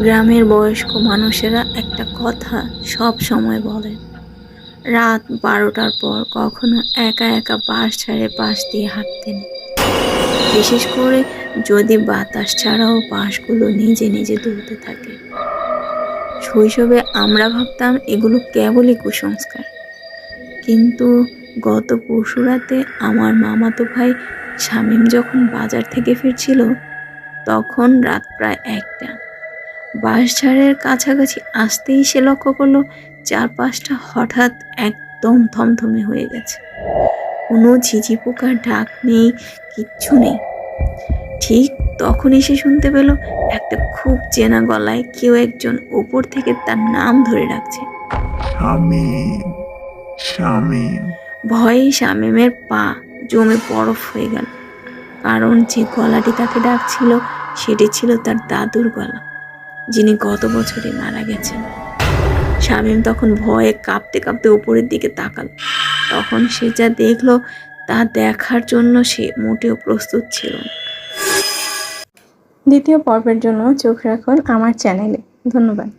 গ্রামের বয়স্ক মানুষেরা একটা কথা সব সময় বলেন, রাত 12টার পর কখনো একা একা বাস ছেড়ে পাশ দিয়ে হাঁটতেন। বিশেষ করে যদি বাতাস ছাড়াও বাসগুলো নিজে নিজে দুলতে থাকে। শৈশবে আমরা ভাবতাম এগুলো কেবলই কুসংস্কার, কিন্তু গত পরশু রাতে আমার মামাতো ভাই শামীম যখন বাজার থেকে ফিরছিল, তখন রাত প্রায় 1টা। বাঁশঝাড়ের কাছাকাছি আসতেই সে লক্ষ্য করলো চারপাশটা হঠাৎ একদম থমথমে হয়ে গেছে। কোনো ঝিঝি পোকার ডাক নেই, কিচ্ছু নেই। ঠিক তখনই সে শুনতে পেল একটা খুব চেনা গলায় কেউ একজন ওপর থেকে তার নাম ধরে ডাকছে, শামীম, শামীম। ভয়ে শামীমের পা জমে বরফ হয়ে গেল। কারণ যে গলাটি তাকে ডাকছিল সেটি ছিল তার দাদুর গলা, যিনি গত বছরই মারা গেছেন। শামীম তখন ভয়ে কাঁপতে কাঁপতে উপরের দিকে তাকাল। তখন সে যা দেখলো তা দেখার জন্য সে মোটেও প্রস্তুত ছিল না। দ্বিতীয় পর্বের জন্য চোখ রাখুন আমার চ্যানেলে। ধন্যবাদ।